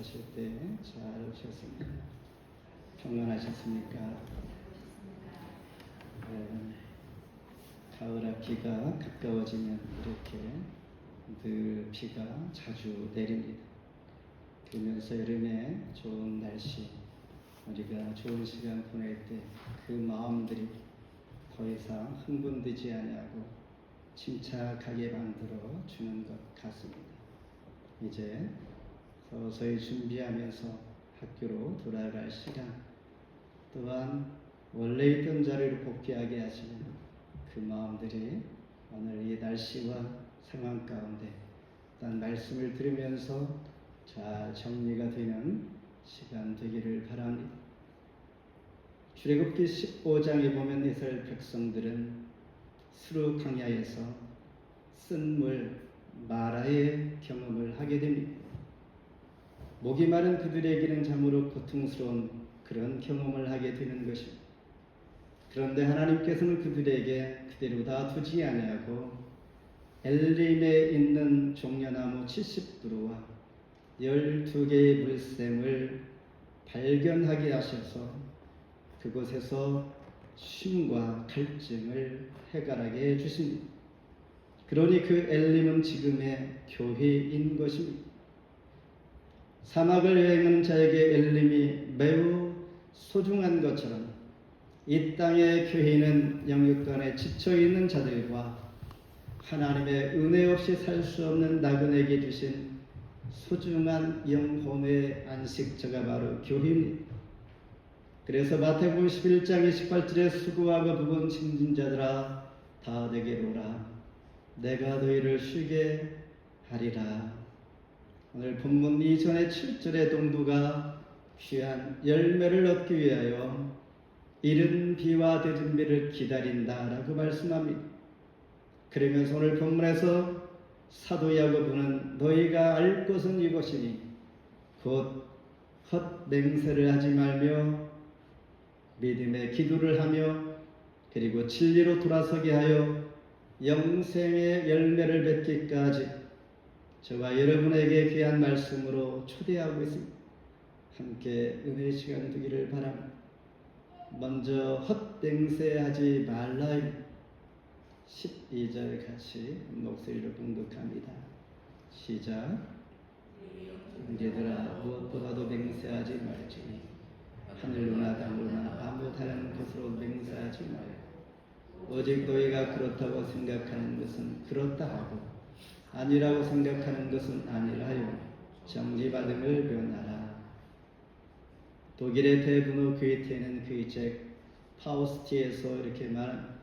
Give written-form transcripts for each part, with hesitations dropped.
하실 때 잘 오셨습니다. 평안하셨습니까? 가을 앞비가 가까워지면 이렇게 늘 비가 자주 내립니다. 그러면서 여름에 좋은 날씨, 우리가 좋은 시간 보낼 때 그 마음들이 더 이상 흥분되지 아니하고 침착하게 만들어 주는 것 같습니다. 이제 서서히 준비하면서 학교로 돌아갈 시간, 또한 원래 있던 자리로 복귀하게 하시는 그 마음들이 오늘 이 날씨와 상황 가운데 일단 말씀을 들으면서 잘 정리가 되는 시간 되기를 바랍니다. 출애굽기 15장에 보면 이스라엘 백성들은 수르 광야에서 쓴 물 마라의 경험을 하게 됩니다. 목이 마른 그들에게는 참으로 고통스러운 그런 경험을 하게 되는 것입니다. 그런데 하나님께서는 그들에게 그대로 다 두지 아니하고 엘림에 있는 종려나무 70두루와 12개의 물샘을 발견하게 하셔서 그곳에서 쉼과 갈증을 해결하게 해주십니다. 그러니 그 엘림은 지금의 교회인 것입니다. 사막을 여행하는 자에게 엘림이 매우 소중한 것처럼 이 땅의 교회는 영육간에 지쳐있는 자들과 하나님의 은혜 없이 살 수 없는 나그네에게 주신 소중한 영혼의 안식처가 바로 교회입니다. 그래서 마태복음 11장 28절에 수고하고 부은 짐진 자들아 다 내게로 오라 내가 너희를 쉬게 하리라. 오늘 본문 이전의 7절의 동부가 귀한 열매를 얻기 위하여 이른 비와 늦은 비를 기다린다라고 말씀합니다. 그러면서 오늘 본문에서 사도 야고보는 너희가 알 것은 이것이니 곧 헛맹세를 하지 말며 믿음의 기도를 하며 그리고 진리로 돌아서게 하여 영생의 열매를 맺기까지 저와 여러분에게 귀한 말씀으로 초대하고 있습니다. 함께 은혜의 시간 되기를 바랍니다. 먼저 헛맹세하지 말라 12절 같이 목소리로 봉독합니다. 시작. 형제들아 무엇보다도 맹세하지 말지니 하늘로나 땅로나 아무 다른 것으로 맹세하지 말고 오직 너희가 그렇다고 생각하는 것은 그렇다 하고 아니라고 생각하는 것은 아니라 하여 정지받음을 변하라. 독일의 대분호 괴테는 그의 책 파우스티에서 이렇게 말합니다.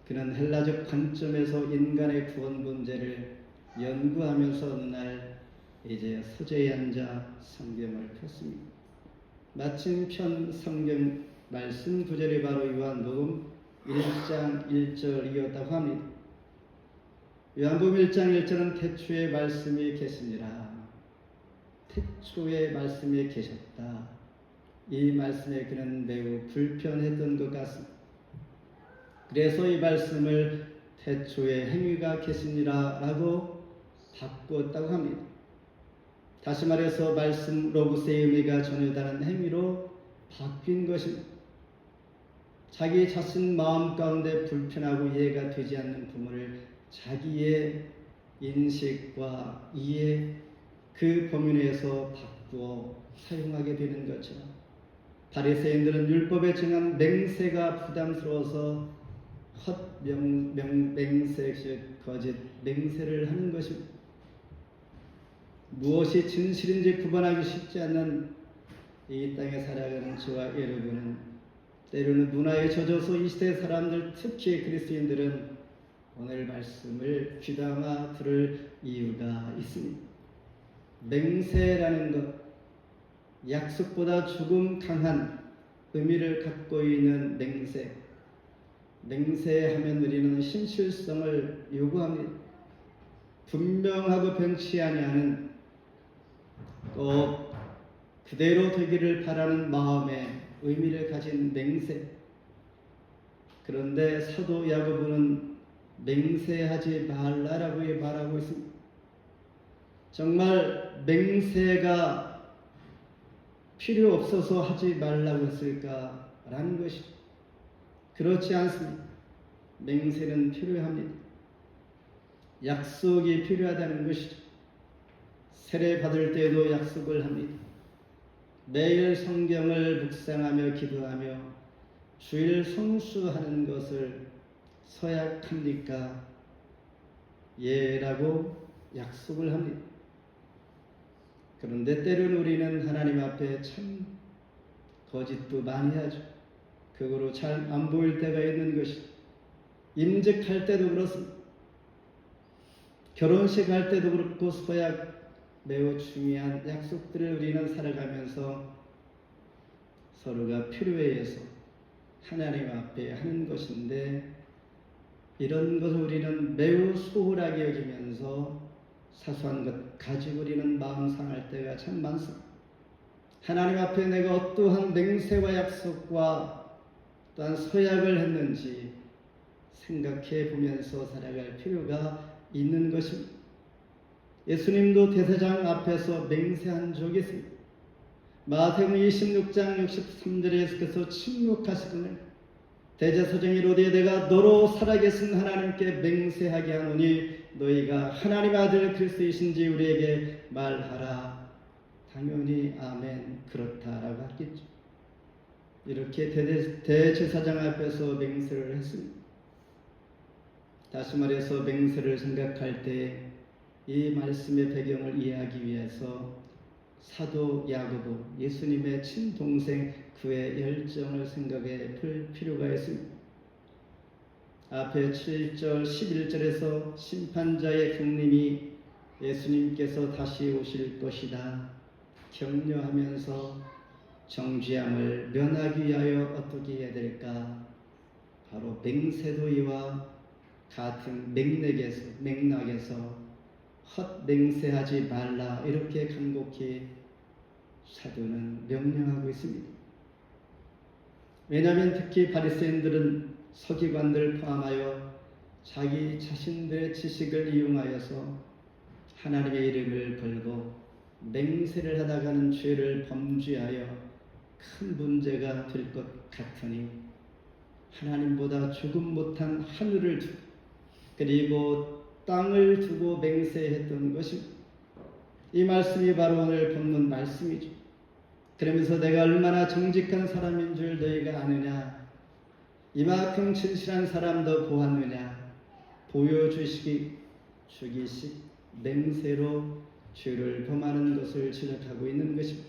그는 헬라적 관점에서 인간의 구원 문제를 연구하면서 어느 날 이제 소재에 앉아 성경을 폈습니다. 마침 편 성경 말씀 구절이 바로 요한복음 1장 1절이었다고 합니다. 요한복음 1장 1절은 태초에 말씀이 계시니라. 태초에 말씀이 계셨다. 이 말씀에 그는 매우 불편했던 것 같습니다. 그래서 이 말씀을 태초에 행위가 계시니라 라고 바꿨다고 합니다. 다시 말해서 말씀 로고스의 의미가 전혀 다른 행위로 바뀐 것입니다. 자기 자신 마음 가운데 불편하고 이해가 되지 않는 부분을 자기의 인식과 이해 그 범위 내에서 바꾸어 사용하게 되는 것처럼 바리새인들은 율법에 정한 맹세가 부담스러워서 맹세, 거짓 맹세를 하는 것입니다. 무엇이 진실인지 구분하기 쉽지 않는 이 땅에 살아가는 저와 여러분은 때로는 문화에 젖어서 이 시대 사람들, 특히 그리스도인들은 오늘 말씀을 귀담아 들을 이유가 있습니다. 맹세라는 것, 약속보다 조금 강한 의미를 갖고 있는 맹세. 맹세하면 우리는 신실성을 요구합니다. 분명하고 변치 아니하는 또 그대로 되기를 바라는 마음의 의미를 가진 맹세. 그런데 사도 야고보는 맹세하지 말라라고 말하고 있습니다. 정말 맹세가 필요 없어서 하지 말라고 했을까라는 것이 그렇지 않습니다. 맹세는 필요합니다. 약속이 필요하다는 것이죠. 세례 받을 때도 약속을 합니다. 매일 성경을 묵상하며 기도하며 주일 성수하는 것을 서약합니까? 예라고 약속을 합니다. 그런데 때로는 우리는 하나님 앞에 참 거짓도 많이 하죠. 그거로 잘 안 보일 때가 있는 것이 임직할 때도 그렇습니다. 결혼식 할 때도 그렇고 서약 매우 중요한 약속들을 우리는 살아가면서 서로가 필요에 의해서 하나님 앞에 하는 것인데 이런 것을 우리는 매우 소홀하게 여기면서 사소한 것 가지고 우리는 마음 상할 때가 참 많습니다. 하나님 앞에 내가 어떠한 맹세와 약속과 또한 서약을 했는지 생각해 보면서 살아갈 필요가 있는 것입니다. 예수님도 대제사장 앞에서 맹세한 적이 있습니다. 마태복음 26장 63절에 예수께서 침묵하시더니 대제사장이 이르되 내가 너로 살아계신 하나님께 맹세하게 하노니 너희가 하나님 아들 그리스도이신지 우리에게 말하라. 당연히 아멘 그렇다라고 하겠죠. 이렇게 대제사장 앞에서 맹세를 했습니다. 다시 말해서 맹세를 생각할 때 이 말씀의 배경을 이해하기 위해서 사도 야고보 예수님의 친동생 그의 열정을 생각해 볼 필요가 있습니다. 앞에 7절 11절에서 심판자의 강림이 예수님께서 다시 오실 것이다 격려하면서 정죄함을 면하기 위하여 어떻게 해야 될까? 바로 맹세도 이와 같은 맥락에서 헛맹세하지 말라 이렇게 간곡히 사도는 명령하고 있습니다. 왜냐하면 특히 바리새인들은 서기관들을 포함하여 자기 자신들의 지식을 이용하여서 하나님의 이름을 걸고 맹세를 하다가는 죄를 범죄하여 큰 문제가 될 것 같으니 하나님보다 조금 못한 하늘을 두고 그리고 땅을 두고 맹세했던 것입니다. 이 말씀이 바로 오늘 본문 말씀이죠. 그러면서 내가 얼마나 정직한 사람인 줄 너희가 아느냐? 이만큼 진실한 사람도 보았느냐? 보여주시기 주기식 맹세로 죄를 범하는 것을 지적하고 있는 것입니다.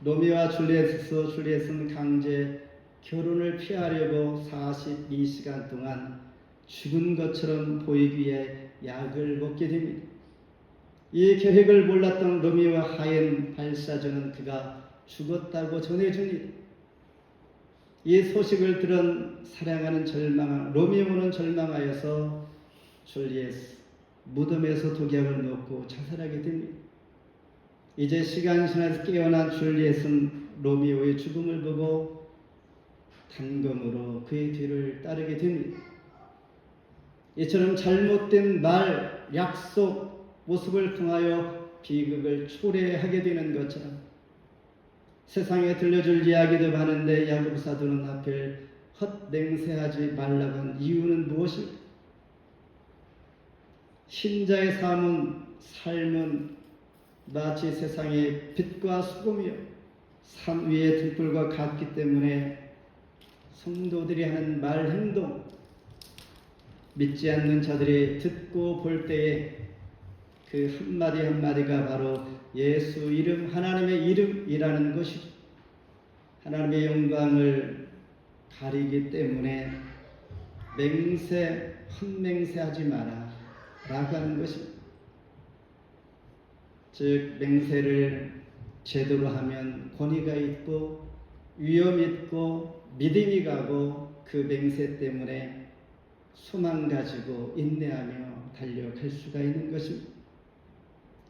로미오와 줄리엣에서 줄리엣은 강제 결혼을 피하려고 42시간 동안 죽은 것처럼 보이기 위해 약을 먹게 됩니다. 이 계획을 몰랐던 로미오와 하인 발사저는 그가 죽었다고 전해줍니다. 이 소식을 들은 사랑하는 로미오는 절망하여서 줄리엣 무덤에서 독약을 넣고 자살하게 됩니다. 이제 시간이 지나서 깨어난 줄리엣은 로미오의 죽음을 보고 단검으로 그의 뒤를 따르게 됩니다. 이처럼 잘못된 말, 약속, 모습을 통하여 비극을 초래하게 되는 것처럼 세상에 들려줄 이야기도 많은데 야고보 사도는 하필 헛맹세하지 말라고 한 이유는 무엇일까? 신자의 삶은 마치 세상의 빛과 소금이요 산 위의 등불과 같기 때문에 성도들이 하는 말, 행동 믿지 않는 자들이 듣고 볼 때에 그 한마디 한마디가 바로 예수 이름, 하나님의 이름이라는 것이죠. 하나님의 영광을 가리기 때문에 헛맹세하지 마라 라고 하는 것입니다. 즉 맹세를 제대로 하면 권위가 있고 위엄이 있고 믿음이 가고 그 맹세 때문에 소망 가지고 인내하며 달려갈 수가 있는 것입니다.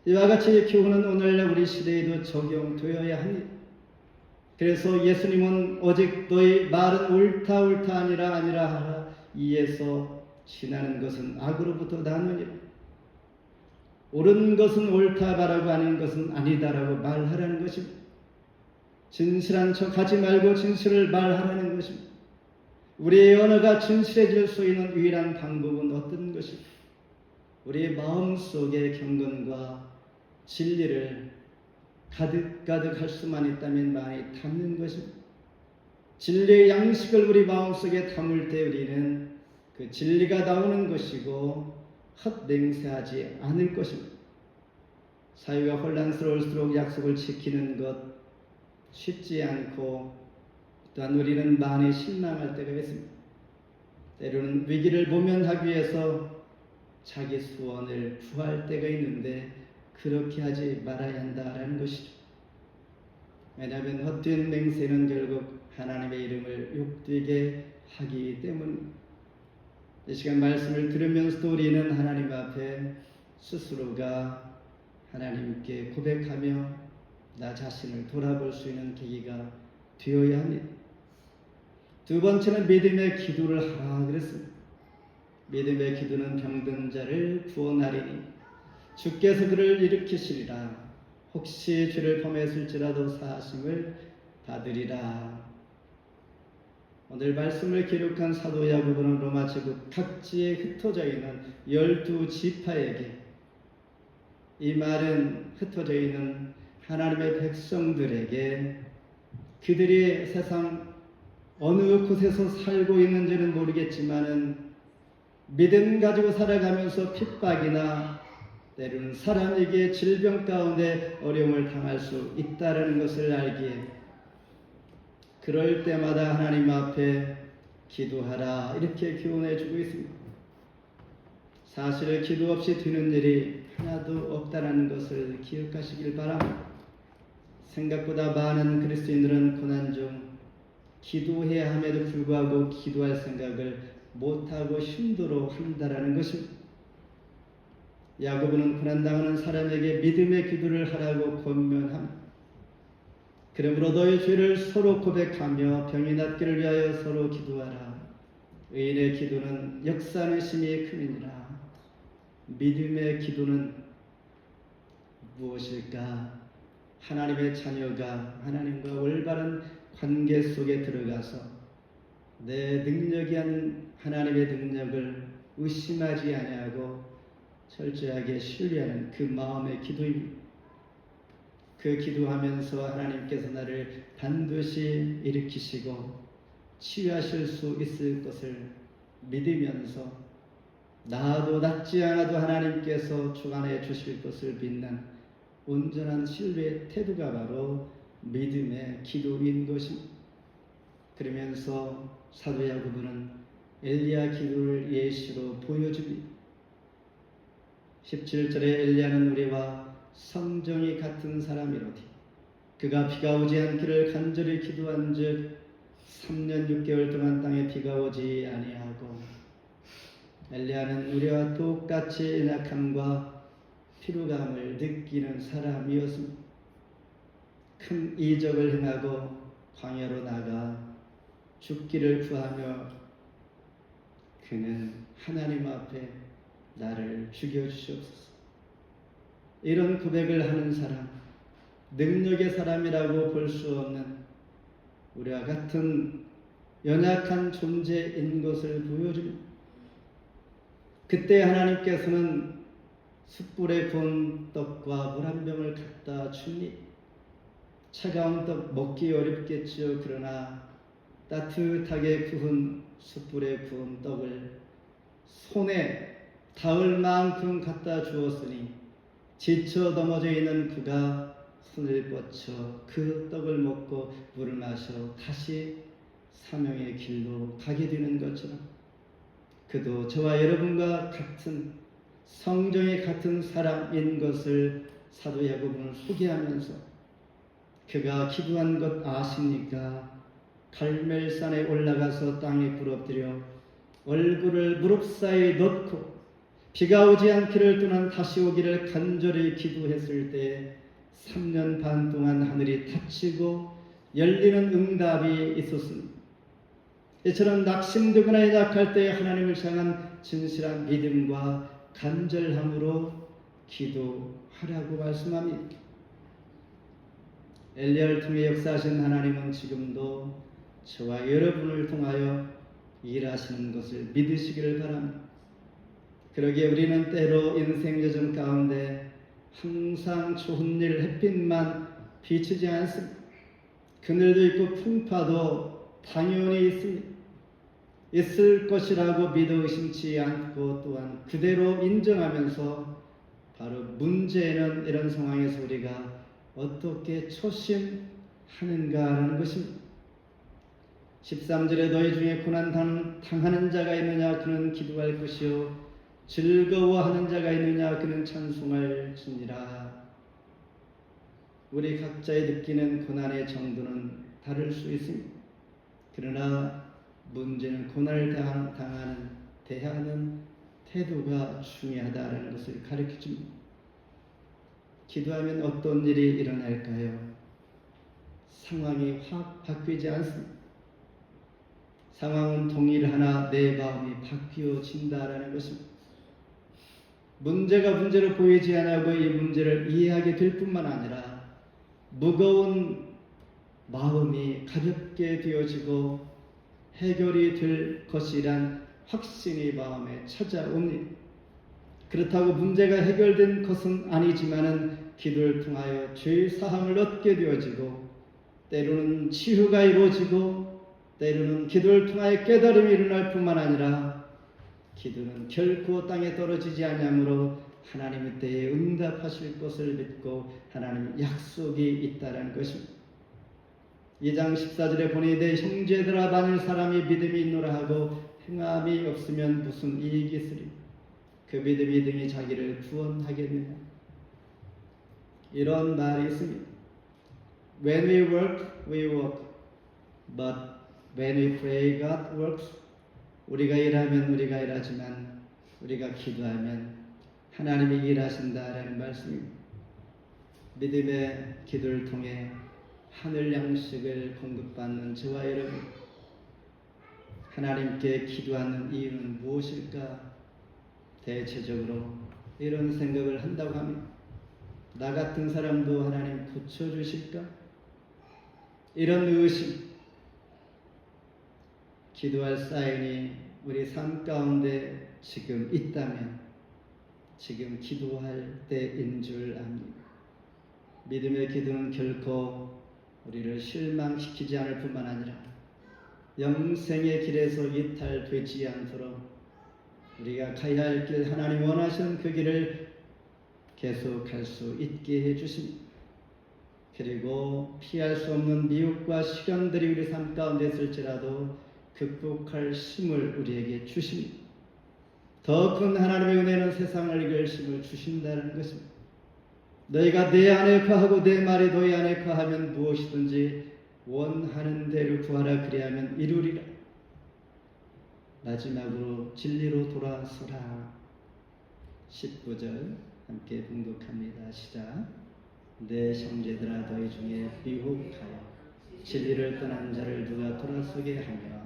이와 같이 교훈은 오늘날 우리 시대에도 적용되어야 합니다. 그래서 예수님은 오직 너희 말은 옳다 아니라 하라 이에서 지나는 것은 악으로부터 나느니라. 옳은 것은 옳다 바라고 아닌 것은 아니다라고 말하라는 것입니다. 진실한 척 하지 말고 진실을 말하라는 것입니다. 우리의 언어가 진실해질 수 있는 유일한 방법은 어떤 것입니까? 우리의 마음속에 경건과 진리를 가득가득 할 수만 있다면 많이 담는 것입니다. 진리의 양식을 우리 마음속에 담을 때 우리는 그 진리가 나오는 것이고 헛맹세하지 않을 것입니다. 사회가 혼란스러울수록 약속을 지키는 것 쉽지 않고 또한 우리는 많이 실망할 때가 있습니다. 때로는 위기를 모면하기 위해서 자기 소원을 구할 때가 있는데 그렇게 하지 말아야 한다라는 것이죠. 왜냐하면 헛된 맹세는 결국 하나님의 이름을 욕되게 하기 때문입니다. 이 시간 말씀을 들으면서도 우리는 하나님 앞에 스스로가 하나님께 고백하며 나 자신을 돌아볼 수 있는 계기가 되어야 합니다. 두 번째는 믿음의 기도를 하라 그랬습니다. 믿음의 기도는 병든 자를 구원하리니 주께서 그를 일으키시리라. 혹시 죄를 범했을지라도 사하심을 받으리라. 오늘 말씀을 기록한 사도 야고보는 로마 제국 각지에 흩어져 있는 12지파에게 이 말은 흩어져 있는 하나님의 백성들에게 그들이 세상 어느 곳에서 살고 있는지는 모르겠지만은 믿음 가지고 살아가면서 핍박이나 때로는 사람에게 질병 가운데 어려움을 당할 수 있다는 것을 알기에 그럴 때마다 하나님 앞에 기도하라 이렇게 교훈해 주고 있습니다. 사실 기도 없이 되는 일이 하나도 없다는 것을 기억하시길 바랍니다. 생각보다 많은 그리스도인들은 고난 중 기도해야 함에도 불구하고 기도할 생각을 못하고 힘들어 한다라는 것입니다. 야고보는 고난당하는 사람에게 믿음의 기도를 하라고 권면합니다. 그러므로 너희 죄를 서로 고백하며 병이 낫기를 위하여 서로 기도하라. 의인의 기도는 역사하는 힘이 큼이니라. 믿음의 기도는 무엇일까? 하나님의 자녀가 하나님과 올바른 관계 속에 들어가서 내 능력이 아닌 하나님의 능력을 의심하지 아니하고 철저하게 신뢰하는 그 마음의 기도입니다. 그 기도하면서 하나님께서 나를 반드시 일으키시고 치유하실 수 있을 것을 믿으면서 나도 낫지 않아도 하나님께서 주관해 주실 것을 믿는 온전한 신뢰의 태도가 바로 믿음의 기도인 것입니다. 그러면서 사도 야고보는 엘리야 기도를 예시로 보여줍니다. 17절에 엘리야는 우리와 성정이 같은 사람이로되 그가 비가 오지 않기를 간절히 기도한즉 3년 6개월 동안 땅에 비가 오지 아니하고 엘리야는 우리와 똑같이 연약함과 피로감을 느끼는 사람이었습니다. 큰 이적을 행하고 광야로 나가 죽기를 구하며 그는 하나님 앞에 나를 죽여주시옵소서. 이런 고백을 하는 사람, 능력의 사람이라고 볼 수 없는 우리와 같은 연약한 존재인 것을 보여줍니다. 그때 하나님께서는 숯불에 구운 떡과 물 한 병을 갖다 주니 차가운 떡 먹기 어렵겠지요. 그러나 따뜻하게 구운 숯불에 구운 떡을 손에 닿을 만큼 갖다 주었으니 지쳐 넘어져 있는 그가 손을 뻗쳐 그 떡을 먹고 물을 마셔 다시 사명의 길로 가게 되는 것처럼 그도 저와 여러분과 같은 성정이 같은 사람인 것을 사도 야고보는 소개하면서 그가 기도한 것 아십니까? 갈멜산에 올라가서 땅에 굴엎드려 얼굴을 무릎 사이에 넣고 비가 오지 않기를 또는 다시 오기를 간절히 기도했을 때 3년 반 동안 하늘이 닫히고 열리는 응답이 있었습니다. 이처럼 낙심되거나 약할 때 하나님을 향한 진실한 믿음과 간절함으로 기도하라고 말씀합니다. 엘리야를 통해 역사하신 하나님은 지금도 저와 여러분을 통하여 일하시는 것을 믿으시기를 바랍니다. 그러기에 우리는 때로 인생 여정 가운데 항상 좋은 일, 햇빛만 비치지 않습니다. 그늘도 있고 풍파도 당연히 있습니다. 있을 것이라고 믿어 의심치 않고 또한 그대로 인정하면서 바로 문제는 이런 상황에서 우리가 어떻게 처신하는가라는 것입니다. 13절에 너희 중에 고난 당하는 자가 있느냐 그는 기도할 것이요 즐거워하는 자가 있느냐 그는 찬송할지니라. 우리 각자의 느끼는 고난의 정도는 다를 수 있습니다. 그러나 문제는 고난을 대하는 태도가 중요하다는 것을 가르쳐줍니다. 기도하면 어떤 일이 일어날까요? 상황이 확 바뀌지 않습니다. 상황은 동일하나 내 마음이 바뀌어진다라는 것입니다. 문제가 문제로 보이지 않고 이 문제를 이해하게 될 뿐만 아니라 무거운 마음이 가볍게 되어지고 해결이 될 것이란 확신이 마음에 찾아옵니다. 그렇다고 문제가 해결된 것은 아니지만은 기도를 통하여 죄 사함을 얻게 되어지고 때로는 치유가 이루어지고 때로는 기도를 통하여 깨달음이 일어날 뿐만 아니라 기도는 결코 땅에 떨어지지 아니하므로 하나님의 때에 응답하실 것을 믿고 하나님의 약속이 있다라는 것입니다. 2장 14절에 보니 내 형제들아 만일 사람이 믿음이 있노라 하고 행함이 없으면 무슨 이익이 있으리. 그 믿음이 등이 자기를 구원하겠느냐. 이런 말이 있습니다. When we work, we work. But when we pray, God works. 우리가 일하면 우리가 일하지만 우리가 기도하면 하나님이 일하신다라는 말씀입니다. 믿음의 기도를 통해 하늘 양식을 공급받는 저와 여러분, 하나님께 기도하는 이유는 무엇일까? 대체적으로 이런 생각을 한다고 합니다. 나 같은 사람도 하나님 고쳐주실까? 이런 의심, 기도할 사인이 우리 삶 가운데 지금 있다면 지금 기도할 때인 줄 압니다. 믿음의 기도는 결코 우리를 실망시키지 않을 뿐만 아니라 영생의 길에서 이탈되지 않도록 우리가 가야 할 길, 하나님 원하시는 그 길을 계속 갈 수 있게 해주십니다. 그리고 피할 수 없는 미혹과 시련들이 우리 삶 가운데 있을지라도 극복할 힘을 우리에게 주십니다. 더 큰 하나님의 은혜는 세상을 이길 힘을 주신다는 것입니다. 너희가 내 안에 거하고 내 말이 너희 안에 거하면 무엇이든지 원하는 대로 구하라. 그리하면 이루리라. 마지막으로 진리로 돌아서라. 19절 함께 봉독합니다. 시작. 내 형제들아 너희 중에 미혹하여 진리를 떠난 자를 누가 돌아서게 하며.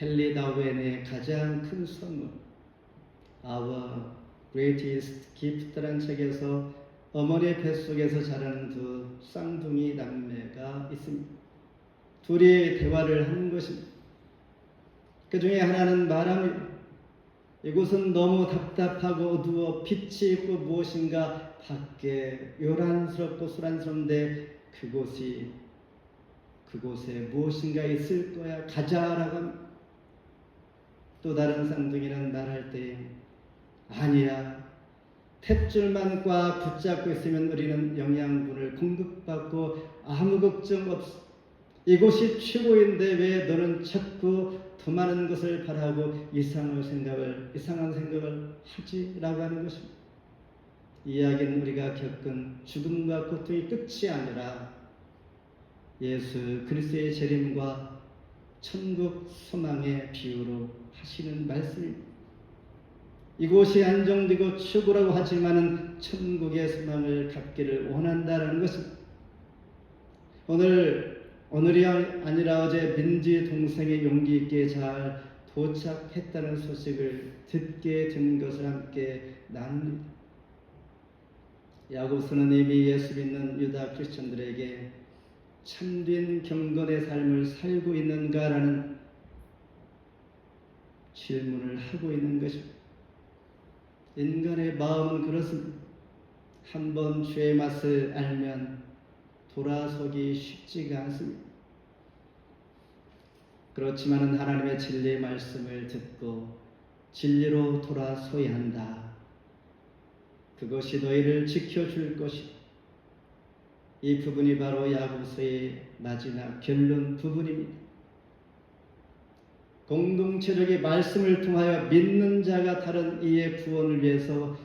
헨리 다우엔의 가장 큰 선물 Our Greatest Gift라는 책에서 어머니의 뱃속에서 자라는 두 쌍둥이 남매가 있습니다. 둘이 대화를 하는 것입니다. 그 중에 하나는 말합니다. 이곳은 너무 답답하고 어두워 빛이 있고 무엇인가 밖에 요란스럽고 소란스러운데 그곳에 무엇인가 있을 거야. 가자라고 합니다. 또 다른 쌍둥이는 말할 때 아니야. 탯줄만 꽉 붙잡고 있으면 우리는 영양분을 공급받고 아무 걱정 없어. 이곳이 최고인데 왜 너는 자꾸 더 많은 것을 바라고 이상한 생각을 하지? 라고 하는 것입니다. 이야기는 우리가 겪은 죽음과 고통이 끝이 아니라 예수 그리스도의 재림과 천국 소망의 비유로 하시는 말씀입니다. 이곳이 안정되고 최고라고 하지만은 천국의 소망을 갖기를 원한다라는 것입니다. 오늘이 아니라 어제 민지 동생의 용기 있게 잘 도착했다는 소식을 듣게 된 것을 함께 나눕니다. 야고보서는 이미 예수 믿는 유다 크리스천들에게 참된 경건의 삶을 살고 있는가라는 질문을 하고 있는 것입니다. 인간의 마음은 그렇습니다. 한번 죄의 맛을 알면 돌아서기 쉽지가 않습니다. 그렇지만 하나님의 진리의 말씀을 듣고 진리로 돌아서야 한다. 그것이 너희를 지켜줄 것이다. 이 부분이 바로 야고보서의 마지막 결론 부분입니다. 공동체적인 말씀을 통하여 믿는 자가 다른 이의 구원을 위해서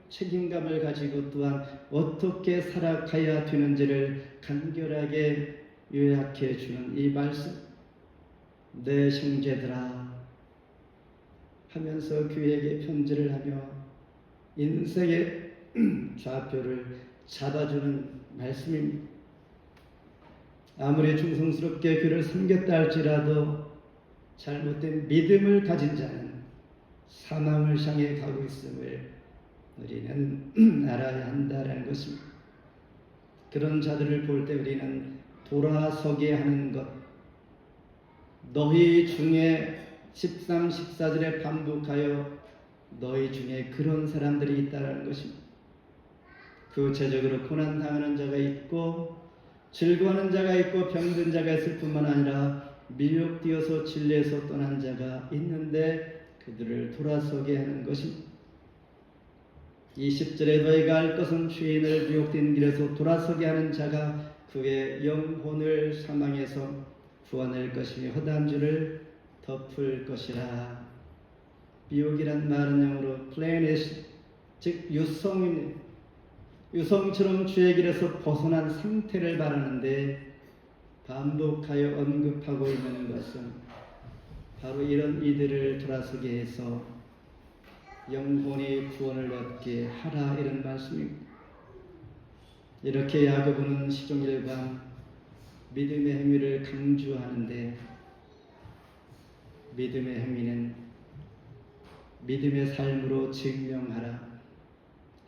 책임감을 가지고 또한 어떻게 살아가야 되는지를 간결하게 요약해 주는 이 말씀. 내 형제들아 하면서 교회에게 편지를 하며 인생의 좌표를 잡아주는 말씀입니다. 아무리 충성스럽게 그를 섬겼다 할지라도 잘못된 믿음을 가진 자는 사망을 향해 가고 있음을 우리는 알아야 한다는 것입니다. 그런 자들을 볼 때 우리는 돌아서게 하는 것, 너희 중에 13, 14절에 반복하여 너희 중에 그런 사람들이 있다는 것입니다. 구체적으로 고난당하는 자가 있고 즐거워하는 자가 있고 병든 자가 있을 뿐만 아니라 미혹되어서 진리에서 떠난 자가 있는데 그들을 돌아서게 하는 것입니다. 20절에 너희가 알 것은 죄인을 미혹된 길에서 돌아서게 하는 자가 그의 영혼을 사망에서 구원할 것이며 허다한 줄을 덮을 것이라. 미혹이란 말은 영어로 planet, 즉 유성입니다. 유성처럼 죄의 길에서 벗어난 상태를 말하는데 반복하여 언급하고 있는 것은 바로 이런 이들을 돌아서게 해서 영혼이 구원을 얻게 하라, 이런 말씀입니다. 이렇게 야고보는 시종일관 믿음의 행위를 강조하는데, 믿음의 행위는 믿음의 삶으로 증명하라,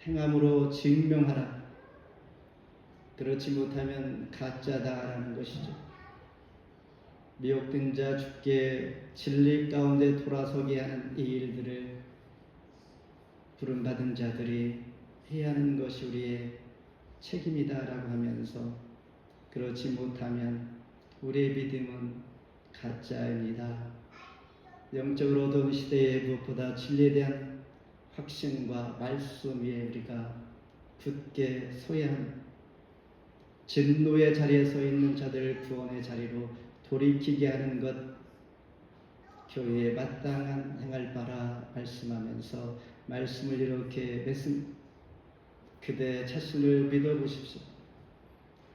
행함으로 증명하라. 그렇지 못하면 가짜다라는 것이죠. 미혹된 자 주께 진리 가운데 돌아서게 하는 이 일들을 부름받은 자들이 해야 하는 것이 우리의 책임이다라고 하면서, 그렇지 못하면 우리의 믿음은 가짜입니다. 영적으로 어두운 시대에 무엇보다 진리에 대한 확신과 말씀 위에 우리가 굳게 서야 합니다. 진노의 자리에 서 있는 자들을 구원의 자리로 돌이키게 하는 것, 교회에 마땅한 행할 바라 말씀하면서 말씀을 이렇게 맺습니다. 그대 자신을 믿어보십시오.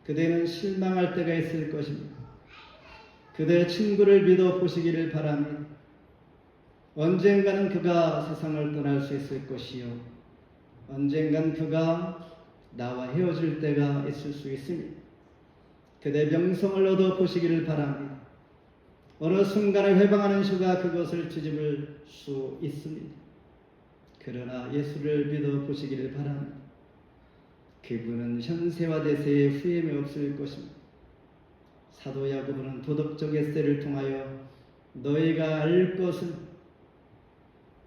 그대는 실망할 때가 있을 것입니다. 그대 친구를 믿어보시기를 바랍니다. 언젠가는 그가 세상을 떠날 수 있을 것이요, 언젠간 그가 나와 헤어질 때가 있을 수 있습니다. 그대 명성을 얻어 보시기를 바랍니다. 어느 순간에 회방하는 수가 그것을 뒤집을 수 있습니다. 그러나 예수를 믿어 보시기를 바랍니다. 그분은 현세와 대세에 후회함이 없을 것입니다. 사도 야고보는 도덕적 에세이를 통하여 너희가 알 것은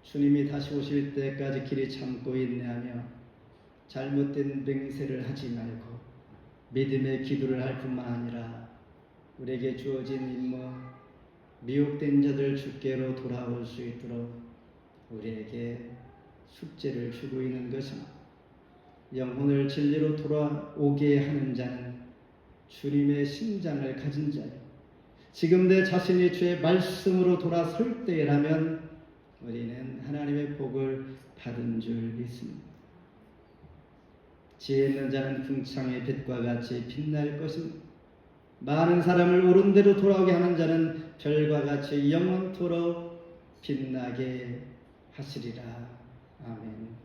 주님이 다시 오실 때까지 길이 참고 인내하며 잘못된 맹세를 하지 말고 믿음의 기도를 할 뿐만 아니라 우리에게 주어진 임무, 미혹된 자들 주께로 돌아올 수 있도록 우리에게 숙제를 주고 있는 것입니다. 영혼을 진리로 돌아오게 하는 자는 주님의 심장을 가진 자예요. 지금 내 자신이 주의 말씀으로 돌아설 때라면 우리는 하나님의 복을 받은 줄 믿습니다. 지혜 있는 자는 궁창의 빛과 같이 빛날 것입니다. 많은 사람을 옳은 대로 돌아오게 하는 자는 별과 같이 영원토록 빛나게 하시리라. 아멘.